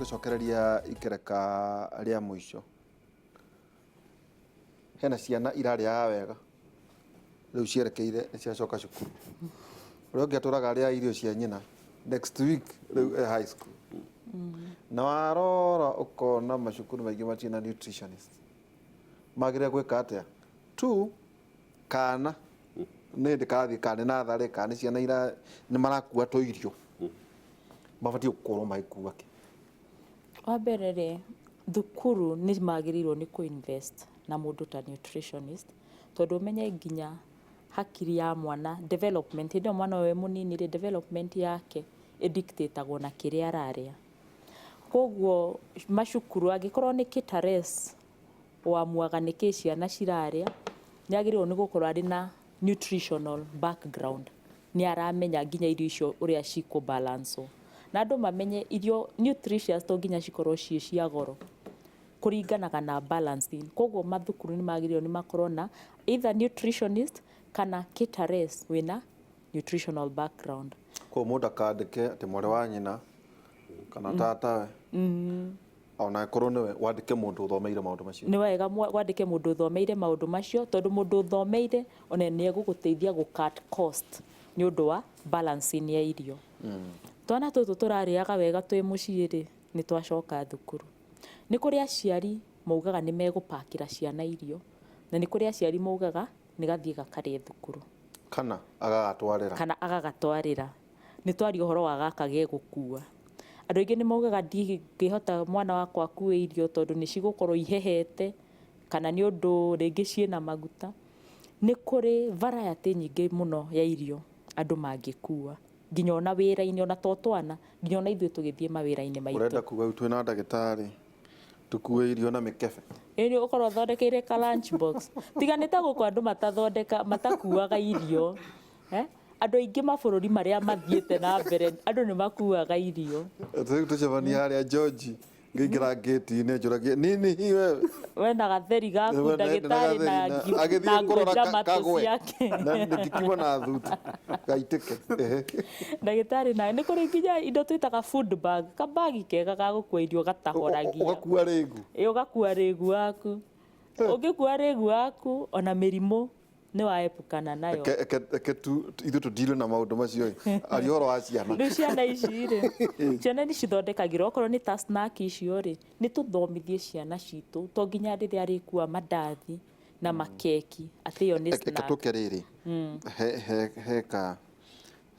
tugicokereria ikereka ria mwisho hena ciana iraria wega riu cierekeire ciacoka cukuru uria ungi aturaga aria irio cia nyina next week riu high school na warora ukona macukuru maingi matina nutritionist magire gwika atia tu kana nä ndä karathi kana natharä kana ciana ira nä marakua to irio mabatiä gå korwo magäkua kä wa mbere rä thukuru nä magä rä irwo nä kå invest na må ndå ta nutritionist tondå menye nginya hakiri ya mwana development hä mwana we må nini rä development yake ä na kä rä a ararä koguo macukuru angä korwo nä kitares wamuaga nä kä ciana cirarä nä agä rä irwo nä gå korwo arä na nutritional background nä aramenya nginya irio icio å rä a cikå balance na andå mamenye irio nutritious to nginya cikorwo ciä cia goro kå ringanaga na balancing koguo mathukuru nä magä rä irwo nä makorwo na either nutritionist kana caterers wina nutritional background ko må ndå akandä ke atä mwarä wa nyina kana tatawe ona korwo nä wandä ke må ndå å thomeire maå ndå macio nä wega wandä ke må ndå å thomeire maå ndå macio tondå må ndå å thomeire ona nä egå gå teithia gå cut cost nä å ndå wa balancing ya irio twana tå tå tå rarä aga wega twä må ciä rä nä twacoka thukuru nä kå rä aciari maugaga nä megå pakira ciana irio na nä kå rä aciari maugaga nä gathiä gakarä thukuru kana agagatwarä ra nä twaria å horo wa gaka ge gå kua andå aingä nä maugaga ndingä hota mwana wakwa akue irio tondå nä cigå korwo ihehete kana nä å ndå rä ngä ciä maguta nä kå rä variety nyingä må no ya irio andå mangä kua nginya ona wä ra-inä ona to twana nginya ona ithuä tå gä thiä mawä ra-inä maitå urenda kuga twä na ndagätarä tukue irio na mä kebe ä å korwo thondekeire ka lunch box tiganä te gå kå andå matakuaga irio andå aingä mabå rå ri marä a mathiä te na mbere andå nä makuaga irio tå cemania harä a George ngä ingä ra ngäti-inä njå ragie nini wena gatheri gaku ndagä tarä na ngånja matå ciake nä ndikiuma na thuti gaitä ke ndagä tarä nawe nä kå rä nginya indo twä taga food bag kabagi kega ga gå kua irio gatahoragia ũgakua rĩngu å gakua rä gu waku å ngä kua rä gu waku ona mä rimå nä waepukana nayo ithuä tå ndilä na maå ndå macio aria horo wa ciana rä ciana ici rä ciana nä cithondekagä okorwo nä ta snack icio rä nä tå thomithie ciana citå to nginya rä rä a rä kua mandathi na makeki atä ä yo nä tå ke rä rä heka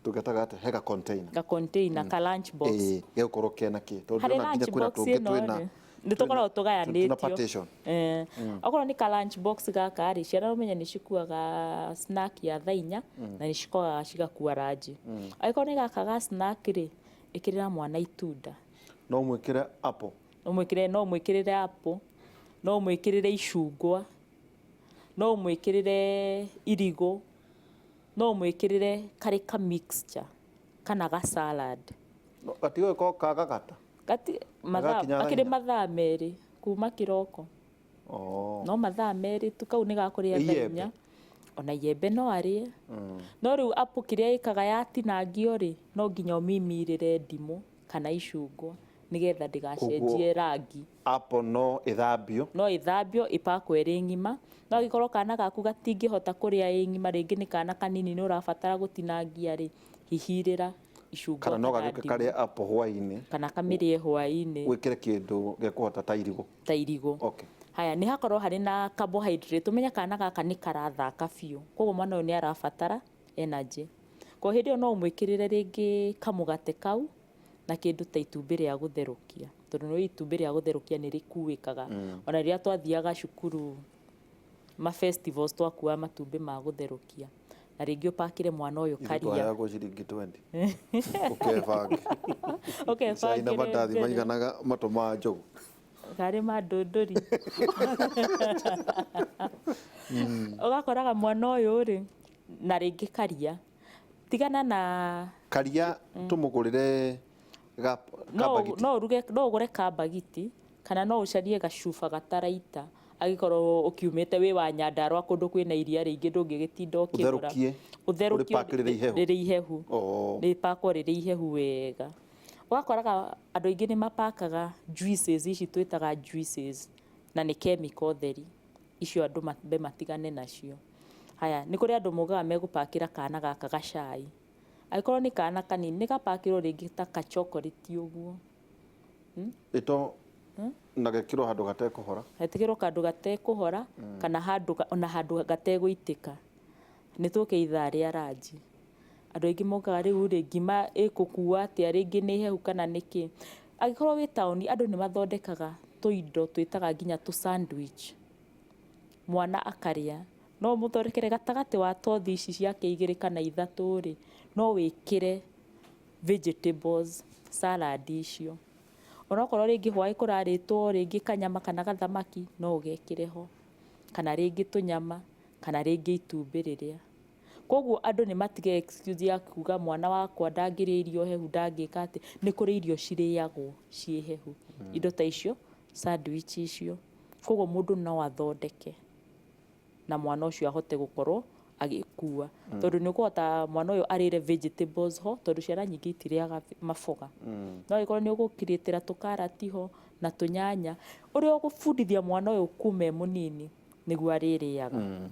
tå getaga atä heka container ka lunch box ge gå korwo kena kä tondå harä ona nginya lunch kwä na box tå ngä ĩno twä na rĩ nä tå koragwo tå gayanä partition okorwo nä ka lunch box gaka rä ciana menya nä cikuaga snack ya thaa inya na nä cikogaga cigakua ranji angä korwo nä gaka ga snack rä ä kä rä ra mwana itunda no mwä kä re apple no mwä kä rä re apple no mwä kä rä re icungwa no mwä kä rä re irigå no mwä kä rä re karä ka mixture kana ga salad gatigå ko kagagata akä rä mathaa merä kuma kä roko no mathaa merä tu kau nä gakå rä a thainya ona iembe no arä no rä u apu kä rä a ä kaga yatinangio rä no nginya å mimirä re ndimå kana icungwa nä getha ndä gacenjie rangi no ä thambio ä pakwo ä ng'ima no agä korwo kana gaku gatingä hota kå rä a ä ng'ima rä ngä nä kana kanini nä å rabatara gå tinangia rä hihirä ra icungwa kana no gagä karä apple hwainä kana kamä rä e hwainä gwä kä re kä ndå gekå hota ta irigå haya nä hakorwo harä na carbohydrate tå menya kana gaka nä karathaka biå koguo mwana å yå nä arabatara energy ko hä ndä ä yo no å mwä kä rä re rä ngä kamå gate kau na kä ndå ta itumbä rä a gå therå tondå nä itumbä rä a gå therå nä rä kuä kaga ona rä rä a twathiaga cukuru festivals twakua matumbä ma gå therå na rä ngä å pakä re mwana å yå karia na mandathi maiganaga matå ma njå karä ma ndå ndå ri å gakoraga mwana å yå rä na rä ngä karia tigana na karia tå må gå rä re no å gå re kambagiti kana no å carie gacuba gataraita agä korwo å kiumä te wä wa Nyandarua kå ndå kwä na iria rä ingä ndå ngä gä tinda å kä å therå kie rä rä ihehu rä pakwo rä rä ihehu wega ũgakoraga andũ aingĩ nĩ mapakaga juices ici twĩtaga juices na nĩ chemical theri icio andũ matigane nacio. Haya, nĩ kũrĩ andũ mogaga megũpakĩra kana gaka gacai, angĩkorwo nĩ kana kanini nĩ gapakĩrwo rĩngĩ ta ka chocolate ũguo ĩto na gekĩrwo handũ gatekũhora, hetikĩrwo kandũ gatekũhora kana handũ gategũitĩka, nĩ tũke ithaa rĩa ranji. Andũ aingĩ mokaga rĩu rĩ ngima ĩkũkua atĩa, rĩngĩ nĩ hehu kana nĩkĩ. Angĩkorwo wĩ taũni andũ nĩ mathondekaga tũindo twĩtaga nginya tũ sandwich, mwana akarĩa. No mũthondekere gatagatĩ wa tothi ici ciake 2 kana 3 rĩ, no wĩkĩre vegetables salad icio. Onokorwo rĩngĩ hwaĩ kũrarĩtwo rĩngĩ kanyama kana gathamaki no ũgekĩre ho, kana rĩngĩ tũnyama kana rĩngĩ itumbĩ rĩrĩa. Koguo andũ nĩ matige excuse ya kuga mwana wakwa ndangĩrĩa irio hehu ndangĩka atĩ, nĩ kũrĩ irio cirĩagwo ciĩ hehu. Indo ta icio sandwich icio. Koguo mũndũ no athondeke na mwana ũcio ahote gũkorwo agĩkua. Tondũ nĩ ũkũhota mwana ũyũ arĩre vegetables ho, tondũ ciana nyingĩ itirĩaga maboga. No angĩkorwo nĩ ũgũkirĩtĩra tũkarati ho na tũnyanya, ũrĩa ũgũbundithia mwana ũyũ kuma e mũnini nĩguo arĩrĩaga.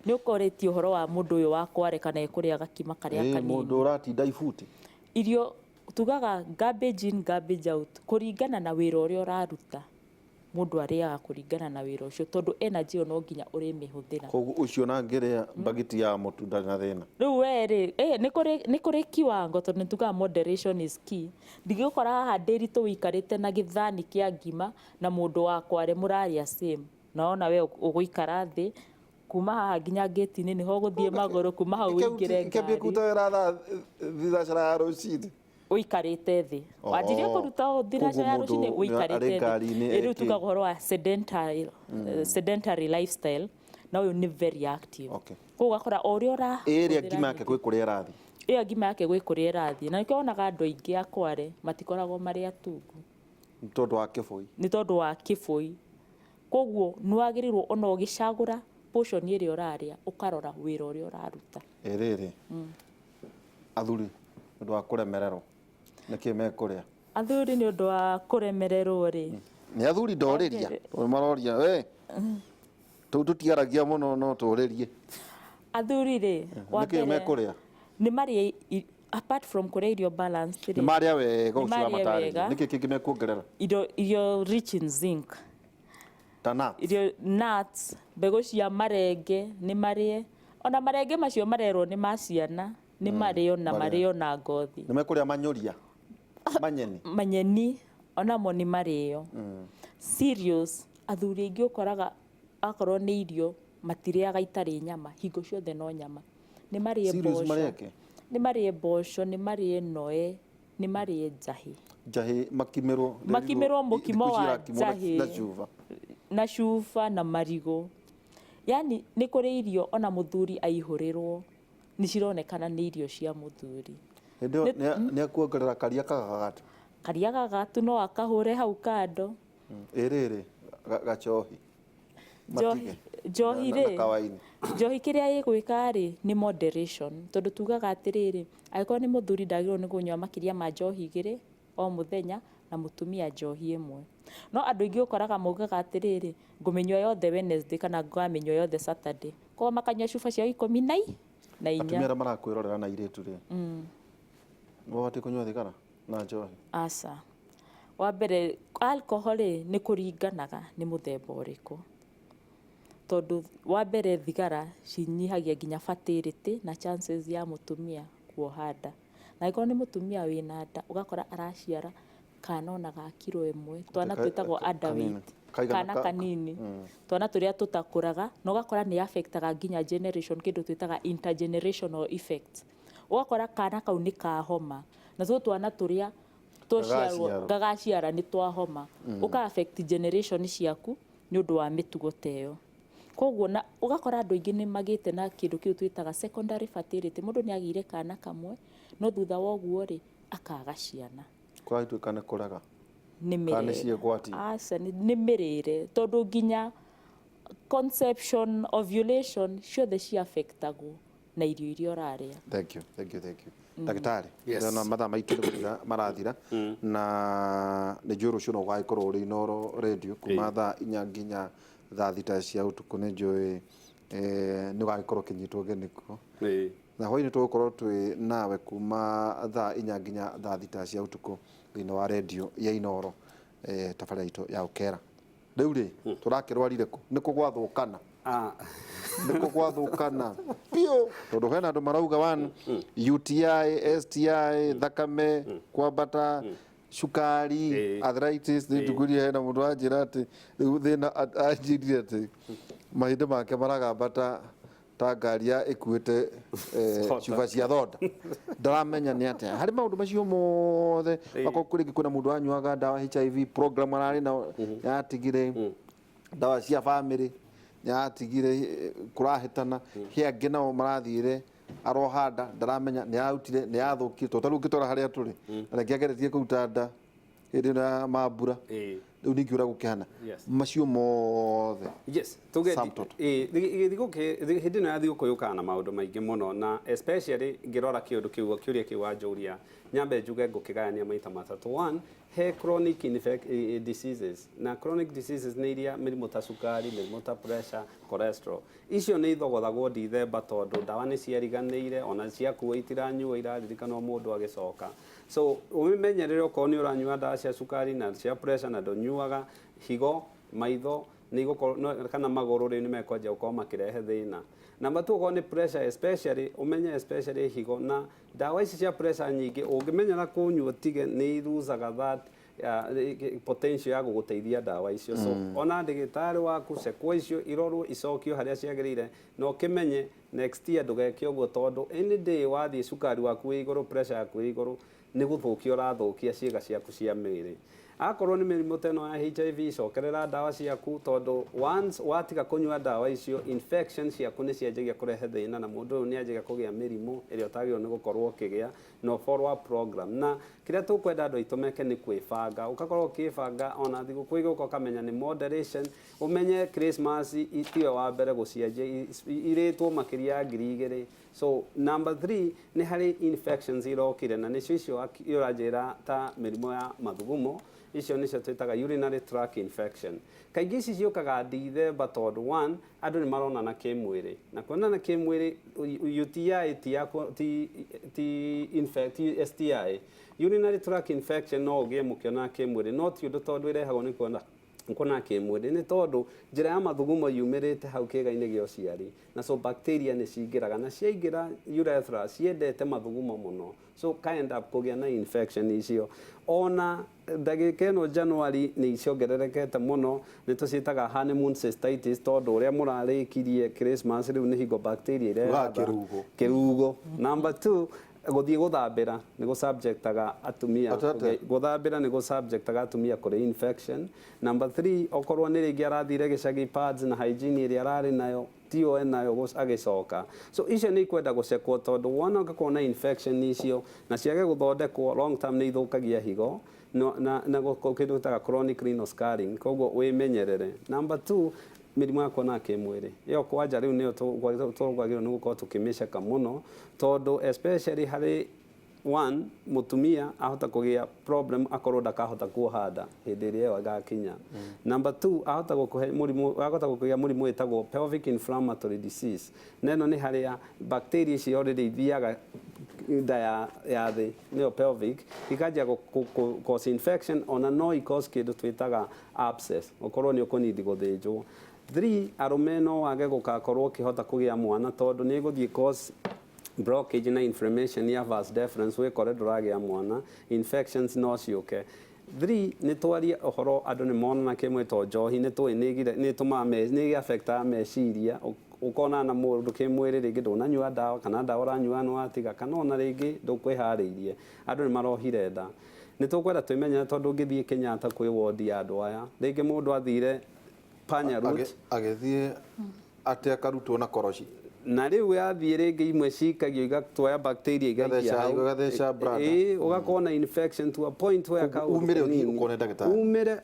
Nĩ ũkorĩtie ũhoro wa mũndũ ũyũ wa kware kana ekũrĩa gakima karĩa kanini. Mũndũ ũratinda ibuti. Irio tugaga garbage in garbage out, kũringana na wĩra ũrĩa ũraruta. Mũndũ arĩaga kũringana na wĩra ũcio, tondũ energy ĩyo no nginya ũrĩmĩhũthĩra. Koguo ũcio na ngĩrĩa bagiti ya mũtu ndarĩ na thĩna. Rĩu we rĩ, nĩ kũrĩ kiwango, tondũ nĩ tugaga moderation is key. Ndingĩgũkora haha ndĩritũ ũikarĩte na gĩthani kĩa ngima na mũndũ wa kware mũrarĩa same. Na ona we ũgũikara thĩ, kuma haha nginya gate-inĩ nĩho ũgũthiĩ magũrũ, kuma hau ũingĩre ngari. Ikĩambia kũruta wĩra thaa thinacara ya rũcinĩ. Ũikarĩte thĩ. Wanjirie kũruta thinacara ya rũcinĩ ũikarĩte thĩ. Rĩu tugaga ũhoro wa sedentary lifestyle, na ũyũ nĩ very active. Koguo ũgakora o ũrĩa ĩrĩa ngima yake gwĩ kũrĩa ĩrathiĩ. Ĩyo ngima yake gwĩ kũrĩa ĩrathiĩ. Na nĩkĩo wonaga andũ aingĩ a kware matikoragwo marĩ atungu. Nĩ tondũ wa kĩbũi. Nĩ tondũ wa kĩbũi. Koguo nĩ wagĩrĩirwo ona ũgĩcagũra portion ĩrĩa ũrarĩa ũkarora wĩra ũrĩa ũraruta. Rĩrĩ athuri nĩ ũndũ wa kũremererwo nĩkĩ mekũrĩa? Athuri nĩ ũndũ wa kũremererwo rĩ, nĩ athuri ndorĩria maroria we tũtiaragia mũno no tũrĩrie. Athuri rĩ, nĩkĩ mekũrĩa? nĩ marĩa apart from kũrĩa irio balanced nĩ marĩa wega ũcio wa matarĩria. Nĩkĩ kĩngĩ mekuongerera? Irio rich in zinc, irio nuts, mbegũ cia marenge nĩ marĩe. Ona marenge macio marerwo nĩ ma ciana, nĩ marĩo na marĩo na ngothi. Nĩ mekũrĩa manyũria, manyeni onamo nĩ marĩo. Cereals, athuri aingĩ ũkoraga akorwo nĩ irio matirĩaga itarĩ nyama, hingo ciothe no nyama. Nĩ marĩe mboco, nĩ marĩe mboco, nĩ marĩe noe, nĩ marĩe njahĩ makimĩrwo mũkimo wa njahĩ na cuba na marigũ. Yani nĩ kũrĩ irio ona mũthuri aihũrĩrwo nĩ cironekana nĩ irio cia mũthuri. Nĩ akuongerera karia kagagatu. Karia gagatu no akahũre hau kando. Rĩrĩ gacohi. Njohi rĩ, njohi kĩrĩa ĩgwĩka rĩ nĩ moderation. Tondũ tugaga atĩrĩrĩ, angĩkorwo nĩ mũthuri ndagĩrĩirwo nĩ kũnyua makĩria ma njohi 2 o mũthenya na mũtumia njohi 1. No andũ aingĩ ũkoraga maugaga atĩrĩrĩ, ngũmĩnyua yothe Wednesday kana ngamĩnyua yothe Saturday. Koguo makanyua cuba cia 14 na 4. Atumia arĩa marakwĩrorera na airĩtu rĩ, mabatiĩ kũnyua thigara na njohi? Aca. Wa mbere alcohol nĩ kũringanaga nĩ mũthemba ũrĩkũ. Tondũ wa mbere thigara cinyihagia nginya fertility na chances ya mũtumia kuoha nda. Na angĩkorwo nĩ mũtumia wĩna nda ũgakora araciara kana ona ga kiro 1, twana twĩtagwo underweight, kana kanini, twana tũrĩa tũtakũraga, na ũgakora nĩ affectaga nginya generation, kĩndũ twĩtaga intergenerational effect. Ũgakora kana kau nĩ kahoma na twana tũrĩa gagaciara nĩ twahoma, ũka affect generation ciaku nĩ ũndũ wa mĩtugo ta ĩyo. Koguo na ũgakora andũ aingĩ nĩ magĩte na kĩndũ kĩu twĩtaga secondary fertility. Mũndũ nĩ agĩire kana kamwe no thutha wa ũguo rĩ akaga ciana. Kũratuĩka nĩ kũrega nĩ mĩrĩre, tondũ nginya conception, ovulation ciothe ci affectagwo na irio iria ũrarĩa. Thank you. Ndagĩtarĩ, Yes. na mathaa maitũ nĩ marathira na nĩ njũĩ rũciũ no ũgagĩkorwo ũrĩ Inooro Radio kuma thaa 4 nginya thaa 6 cia ũtukũ. Nĩ njũĩ nĩ ũgagĩkorwo ũkĩnyitwo ũgeni kuo, na hwaĩ-inĩ tũgũkorwo twĩ nawe kuma thaa 4 nginya thaa 6 cia ũtukũ thĩinĩ wa radio ya Inooro, tabarĩra itũ ya Ũkera. Rĩu rĩ tũrakĩrwarire kũ? Nĩkũ gwathũkana? Nĩkũ gwathũkana piũ, tondũ hena andũ marauga one UTI, STI, thakame kwambata, cukari, arthritis. Nĩ njugurire hena mũndũ wanjĩra atĩ rĩu thĩna anjĩrire atĩ mahĩndĩ make maragambata ta ngari ya ĩkuĩte cuba cia thonda. Ndaramenya nĩ atĩa harĩ maũndũ macio mothe. Akorwo kũrĩngĩ kwĩna mũndũ wanyuaga ndawa HIV program ararĩ na yatigire, ndawa cia family yatigire, kũrahĩtana he angĩ nao marathire arohanda ndaramenya nĩ yarutire nĩ yathũkire. To tarĩu ũngĩtwara harĩa tũrĩ arĩa ageretie kũruta nda hĩndĩ ĩno ya mambura, rĩu ningĩ ũrĩa gũkĩhana macio mothe. Yes, hĩndĩ ĩno ya thigũkũ yũkaga na maũndũ maingĩ mũno, na especially ngĩrora kĩũndũ kĩu kĩũria kĩu wanjũria nyambe njuge ngũkĩgayania maita matatũ. One, he chronic diseases, na chronic diseases nĩ iria mĩrimũ ta cukari, mĩrimũ ta pressure, cholesterol. Icio nĩ ithogothagwo ndithemba tondũ ndawa nĩ ciariganĩire, ona ciakuo itiranyua iraririkana mũndũ agĩcoka. So ũmenyerere okorwo nĩ ũranyua ndawa cia cukari na cia pressure na ndũnyuaga, higo, maitho kana magũrũ rĩu nĩ mekwanjia gũkorwo makĩrehe thĩna. Number 2, okorwo nĩ pressure especially, ũmenye especially higo, na ndawa ici cia pressure nyingĩ ũngĩmenyera kũnyua tige nĩ iruzaga that potential ya gũgũteithia ndawa icio. So ona ndagĩtarĩ waku cekwo icio irorwo icokio harĩa ciagĩrĩire, na ũkĩmenye next year ndũgeke ũguo, tondũ any day wathiĩ cukari waku wĩ igũrũ, pressure yaku wĩ igũrũ, nĩ gũthũkia ũrathũkia ciĩga ciaku cia mĩĩrĩ. Akorwo nĩ mĩrimũ ta ĩno ya HIV, cokerera ndawa ciaku, tondũ once watiga kũnyua ndawa icio, infection ciaku nĩ cianjagia kũrehe thĩna na mũndũ ũyũ nĩ anjagia kũgĩa mĩrimũ ĩrĩa ũtagĩrĩirwo nĩ gũkorwo ũkĩgĩa, no follow up program. Na kĩrĩa tũkwenda andũ aitũ meke nĩ kwĩbanga, ũgakorwo ũkĩbanga ona thigũkũ igũka ũkamenya nĩ moderation. Ũmenye Christmas tiwe wa mbere gũcianjia, irĩtwo makĩria ya 2,000. So number 3 nĩ harĩ infections irokire, na nĩcio icio ũranjĩra ta mĩrimũ ya mathugumo, icio nĩcio twĩtaga urinary tract infection. Kaingĩ ici ciũkaga ndithemba tondũ one, andũ nĩ maronana kĩmwĩrĩ, na kuonana kĩmwĩrĩ UTI ti STI. Urinary tract infection no ũgĩe mũkĩona kĩmwĩrĩ, no ti ũndũ tondũ ĩrehagwo nĩ kuona kĩmwĩrĩ, nĩ tondũ njĩra ya mathugumo yumĩrĩte hau kĩga-inĩ gĩa ũciari, na so bacteria nĩ cingĩraga, na ciaingĩra urethra ciendete mathugumo mũno, so ka end up kũgĩa na infection icio. Ona ndagĩka ĩno January nĩ ciongererekete mũno, nĩ tũciĩtaga honeymoon cystitis, tondũ ũrĩa mũrarĩkirie Christmas rĩu nĩ hingo bacteria irehaga kĩrugo. Number 2, gũthiĩ gũthambĩra nĩ gũsubjectaga atumia, gũthambĩra nĩ gũsubjectaga atumia kũrĩ infection. Number 3, okorwo nĩ rĩngĩ arathire gĩcagi pads na hygiene ĩrĩa ararĩ nayo tio enayo agĩcoka. So icio nĩ ikwenda gũcekwo, tondũ wona ũgakorwo na infection icio na ciage gũthondekwo long term nĩ ithũkagia higo na kĩndũ gĩtaga chronic renal scarring, koguo wĩmenyerere. Number 2, mĩrimũ ya kuona kĩmwĩrĩ, ĩyo kwanja rĩu nĩyo tũgwagĩrwo nĩ gũkorwo tũkĩmĩceka mũno, tondũ especially harĩ one, mũtumia ahota kũgĩa problem akorwo ndakahota kuoha nda hĩndĩ ĩrĩa ĩyo ĩgakinya. Number 2, ahota kũgĩa mũrimũ wĩtagwo pelvic inflammatory disease, na ĩno nĩ harĩa bacteria icio already ithiaga nda ya thĩ, nĩyo pelvic, ikanjia cause infection, ona no i-cause kĩndũ twĩtaga abscess, okorwo nĩ ũkũnidi gũthĩnjwo. 3, arũme no wage gũgakorwo ũkĩhota kũgĩa mwana, tondũ nĩ gũthiĩ cause blockage na inflammation ya vas deferens, wĩkore ndũragĩa mwana, infections no ciũke. 3, nĩ twaria ũhoro andũ nĩ monana kĩmwe to njohi, nĩ tũĩ nĩ tũmaga nĩ affectaga meciria, ũkona na mũndũ kĩmwĩrĩ rĩngĩ ndũnanyua ndawa, kana ndawa ũranyua nĩ watiga, kana ona rĩngĩ ndũkwĩharĩirie, andũ nĩ marohire nda. Nĩ tũkwenda twĩmenyere, tondũ ũngĩthiĩ Kenyatta kwĩ wodi ya andũ aya, rĩngĩ mũndũ athire Panya Route agĩthiĩ atĩ akarutwo na koroci, na rĩu yathiĩ rĩngĩ imwe cikagio igatuoya bacteria igaikia hau, ũgakorwo na infection to a point where umĩre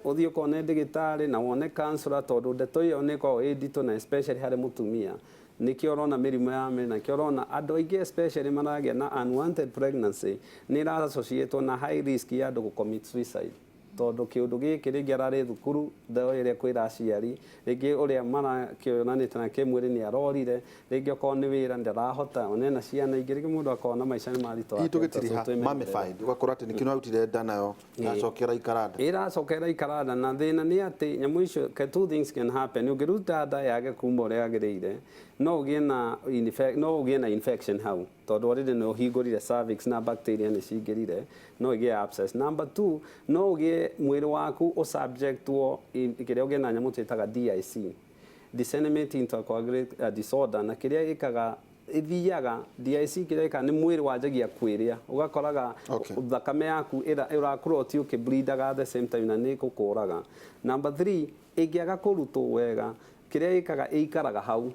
ũthiĩ ũkone ndagĩtarĩ na wone counselor, tondũ ndeto ĩyo nĩ ĩkoragwo ĩ nditũ, na especially harĩ mũtumia. nikio rona mĩrimũ ya mĩri, nakĩo rona andũ aingĩ especially maragĩa na unwanted pregnancy nĩ ĩra associate na high risk ya andũ gũcommit suicide tondũ kĩũndũ gĩkĩ rĩngĩ ararĩ thukuru ndeo ĩrĩa kwĩra aciari rĩngĩ ũrĩa marakĩonanĩte na kĩmwĩrĩ nĩ arorire rĩngĩ okorwo nĩ wĩra ndarahota onena ciana ingĩ rĩngĩ mũndũ akona maica nĩ maritũ itũ gĩtiriha mamified ũgakora atĩ nĩkĩo arutire nda nayo ĩracokera ikaranda ĩracokera ikaranda na thĩna nĩ atĩ nyamũ icio two things can happen ũngĩruta nda yage kuma ũrĩa yagĩrĩire no ũgĩe na infection hau tondũ already nĩ ũhingũrire cervix na bacteria nĩ cingĩrire no ĩgĩe abscess. Number 2 no ũgĩe mwĩrĩ waku ũsubjectwo kĩrĩa ũgĩe na nyamũ twĩtaga DIC, disseminate intercoagulation disorder, na kĩrĩa gĩkaga ithiaga DIC kĩrĩa gĩkaga nĩ mwĩrĩ wanjagia kwĩrĩa ũgakoraga thakame yaku ũrakuroti ũkĩbleedaga the same time na nĩ gũkũraga. Number 3 ĩngĩaga kũrutwo wega kĩrĩa gĩkaga ĩikaraga hau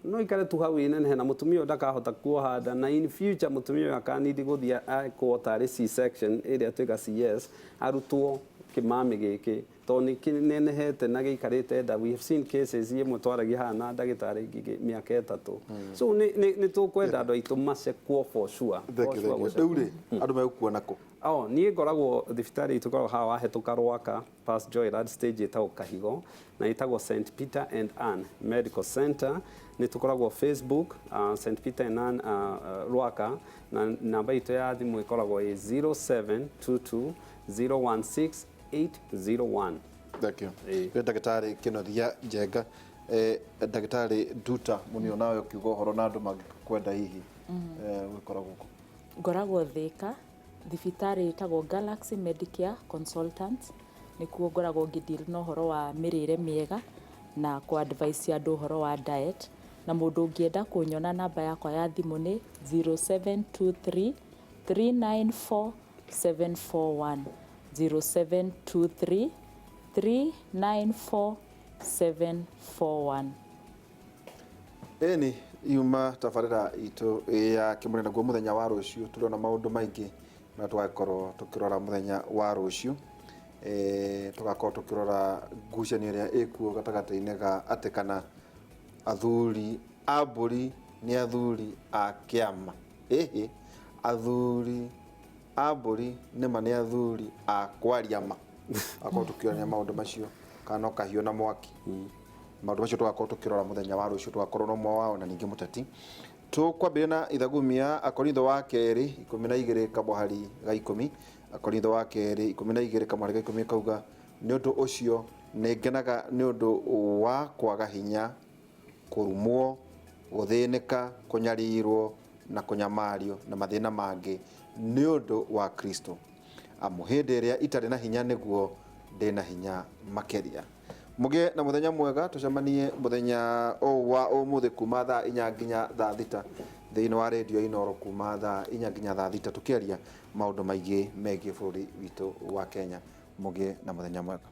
no ikare tu hau inenehe na mũtumia ndakahota kuoha nda na in future mũtumia akanidi gũthiĩ akwo tarĩ C-section ĩrĩa twĩga CS arutwo kĩmami gĩkĩ tondũ nĩ kĩnenehete na gĩikarĩte nda. We have seen cases imwe twaragia haha na ndagĩtarĩ mĩaka 3 so nĩ tũkwenda andũ aitũ macekwo for sure. Rĩu rĩ andũ megũkuona kũ? Niĩ ngoragwo thibitarĩ itũ ngoragwo haha wahĩtũka Rwaka past Joyrad stage ĩtagwo Kahigo na ĩtagwo St Peter and Anne Medical Center. Nĩ tũkoragwo Facebook St Peter and Anne Rwaka na namba itũ ya thimũ ĩkoragwo ĩ 0722016801. Thank you. Ndagĩtarĩ Kĩnothia Njenga. Ndagĩtarĩ Nduta mũnio nawe ũkiuga ũhoro na andũ mangĩkwenda hihi gũkoragwo gũkũ? Ngoragwo Thĩka thibitarĩ ĩtagwo Galaxy Medicare Consultants nĩkuo ngoragwo ngĩdeal na ũhoro wa mĩrĩre mĩega na ku advice andũ ũhoro wa diet, na mũndũ ũngĩenda kũnyona namba yakwa ya thimũ nĩ 0723 394 741 0723 394 741. Eni yuma tabarĩra itũ ya kĩmũrĩ naguo mũthenya wa rũciũ tũrona maũndũ maingĩ na tũgakorwo tũkĩrora mũthenya wa rũciũ tũgakorwo tũkĩrora ngucanio ĩrĩa ĩkuo gatagatĩ-inĩ ga atĩ kana athuri a mbũri nĩ athuri a kĩama. Ĩhĩ athuri a mbũri nĩma nĩ athuri a kwaria ma. Akorwo tũkĩorania maũndũ macio kana kahiũ na mwaki. Maũndũ macio tũgakorwo tũkĩrora mũthenya wa rũciũ tũgakorwo na ũmwe wao na ningĩ mũteti. Tũkwambĩrĩria na ithagumia Akorintho wa kerĩ 12 kamũhari ga 10. Akorintho wa kerĩ 12 kamũhari ga 10 kauga nĩ ũndũ ũcio nĩ ngenaga nĩ ũndũ wa kwaga hinya, kũrumwo, gũthĩnĩka, kũnyarirwo na kũnyamario na mathĩna mangĩ nĩ ũndũ wa Kristo. Amu hĩndĩ ĩrĩa itarĩ na hinya nĩguo ndĩna hinya makĩria. Mũgĩe na mũthenya mwega, tũcemanie mũthenya wa ũmũthĩ kuma thaa 4 nginya thaa 6 thĩinĩ wa radio Inooro kuma thaa 4 nginya thaa 6 tũkĩaria maũndũ maingĩ megiĩ bũrũri witũ wa Kenya. Mũgĩe na mũthenya mwega.